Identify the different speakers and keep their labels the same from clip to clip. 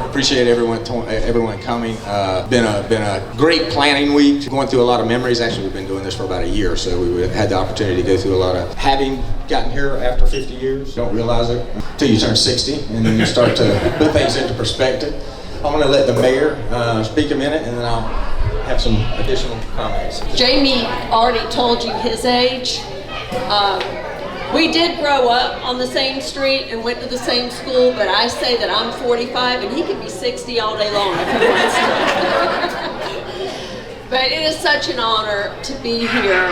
Speaker 1: Appreciate everyone coming. Been a great planning week. Going through a lot of memories. Actually, we've been doing this for about a year, so we had the opportunity to go through a lot of. Having gotten here after 50 years, don't realize it until you turn 60, and then you start to put things into perspective. I'm going to let the mayor speak a minute, and then I'll have some additional comments.
Speaker 2: Jamie already told you his age. We did grow up on the same street and went to the same school, but I say that I'm 45 and he could be 60 all day long if he wants to. But it is such an honor to be here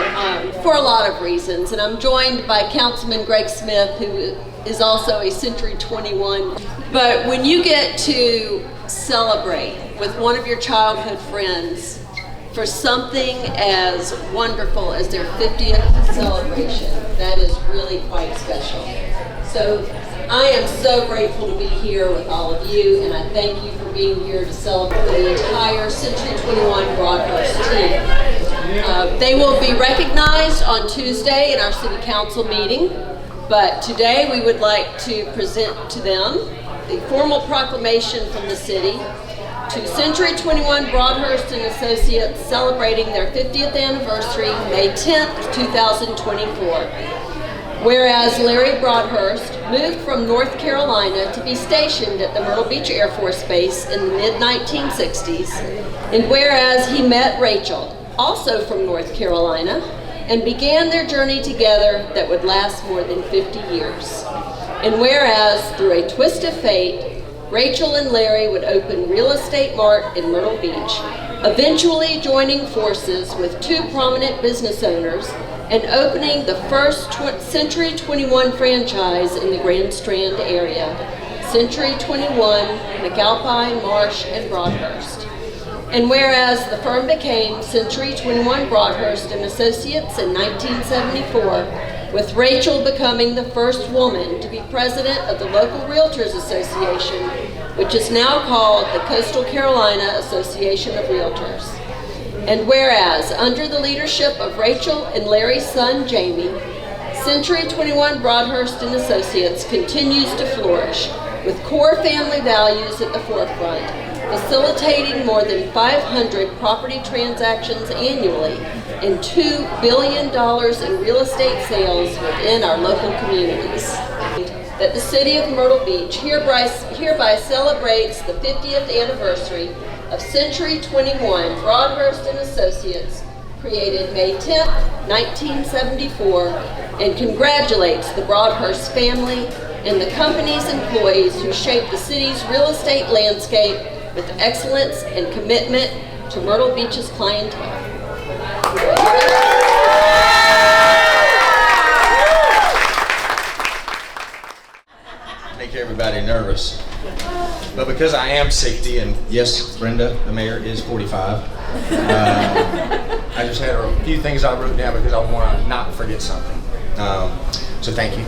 Speaker 2: for a lot of reasons. And I'm joined by Councilman Greg Smith, who is also a Century 21. But when you get to celebrate with one of your childhood friends for something as wonderful as their 50th celebration, that is really quite special. So I am so grateful to be here with all of you, and I thank you for being here to celebrate the entire Century 21 Broadhurst team. They will be recognized on Tuesday in our City Council meeting, but today we would like to present to them the formal proclamation from the city to Century 21 Broadhurst and Associates celebrating their 50th anniversary, May 10th, 2024. Whereas Larry Broadhurst moved from North Carolina to be stationed at the Myrtle Beach Air Force Base in the mid-1960s, and whereas he met Rachel, also from North Carolina, and began their journey together that would last more than 50 years. And whereas, through a twist of fate, Rachel and Larry would open Real Estate Mart in Myrtle Beach, eventually joining forces with two prominent business owners and opening the first Century 21 franchise in the Grand Strand area, Century 21, McAlpine, Marsh, and Broadhurst. And whereas the firm became Century 21 Broadhurst and Associates in 1974, with Rachel becoming the first woman to be president of the local Realtors Association, which is now called the Coastal Carolina Association of Realtors. And whereas, under the leadership of Rachel and Larry's son, Jamie, Century 21 Broadhurst and Associates continues to flourish, with core family values at the forefront, facilitating more than 500 property transactions annually and $2 billion in real estate sales within our local communities. That the city of Myrtle Beach hereby celebrates the 50th anniversary of Century 21 Broadhurst and Associates, created May 10, 1974, and congratulates the Broadhurst family and the company's employees who shaped the city's real estate landscape with excellence and commitment to Myrtle Beach's clientele.
Speaker 1: Make everybody nervous. But because I am 60, and yes, Brenda, the mayor, is 45, I just had a few things I wrote down because I want to not forget something. So thank you.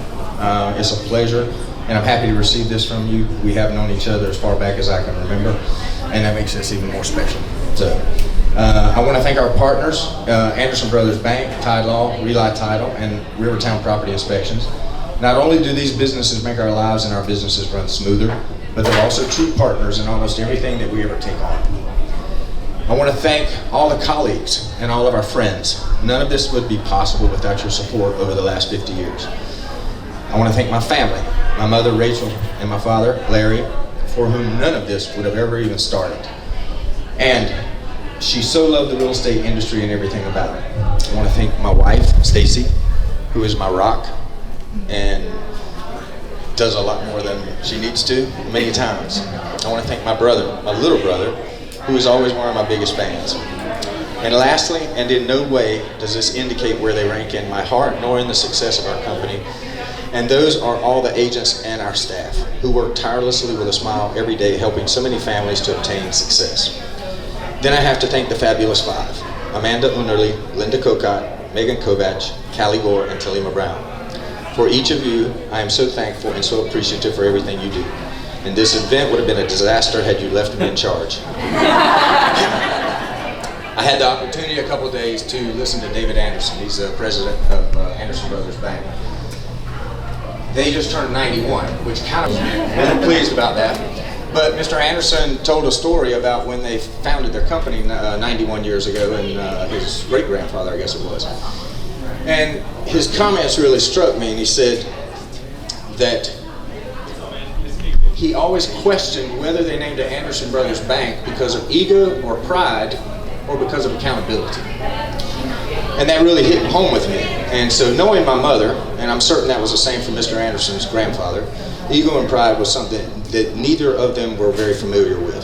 Speaker 1: It's a pleasure, and I'm happy to receive this from you. We have known each other as far back as I can remember, and that makes this even more special. So I want to thank our partners, Anderson Brothers Bank, Tide Law, Rely Title, and Rivertown Property Inspections. Not only do these businesses make our lives and our businesses run smoother, but they're also true partners in almost everything that we ever take on. I want to thank all the colleagues and all of our friends. None of this would be possible without your support over the last 50 years. I want to thank my family, my mother Rachel and my father Larry, for whom none of this would have ever even started. And she so loved the real estate industry and everything about it. I want to thank my wife, Stacy, who is my rock and does a lot more than she needs to many times. I want to thank my brother, my little brother, who is always one of my biggest fans. And lastly, and in no way does this indicate where they rank in my heart nor in the success of our company, and those are all the agents and our staff who work tirelessly with a smile every day helping so many families to obtain success. Then I have to thank the fabulous five: Amanda Unerly, Linda Kokot, Megan Kovach, Callie Gore, and Talima Brown. For each of you, I am so thankful and so appreciative for everything you do. And this event would have been a disaster had you left me in charge. I had the opportunity a couple of days to listen to David Anderson. He's the president of Anderson Brothers Bank. They just turned 91, which kind of, I'm pleased about that. But Mr. Anderson told a story about when they founded their company 91 years ago, and his great-grandfather, I guess it was. And his comments really struck me, and he said that he always questioned whether they named the Anderson Brothers Bank because of ego or pride or because of accountability. And that really hit home with me. And so knowing my mother, and I'm certain that was the same for Mr. Anderson's grandfather, ego and pride was something that neither of them were very familiar with.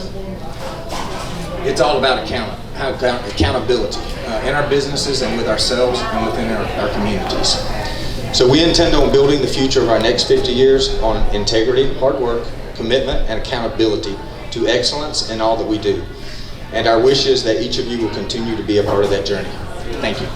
Speaker 1: It's all about accountability in our businesses and with ourselves and within our communities. So we intend on building the future of our next 50 years on integrity, hard work, commitment, and accountability to excellence in all that we do. And our wish is that each of you will continue to be a part of that journey. Thank you.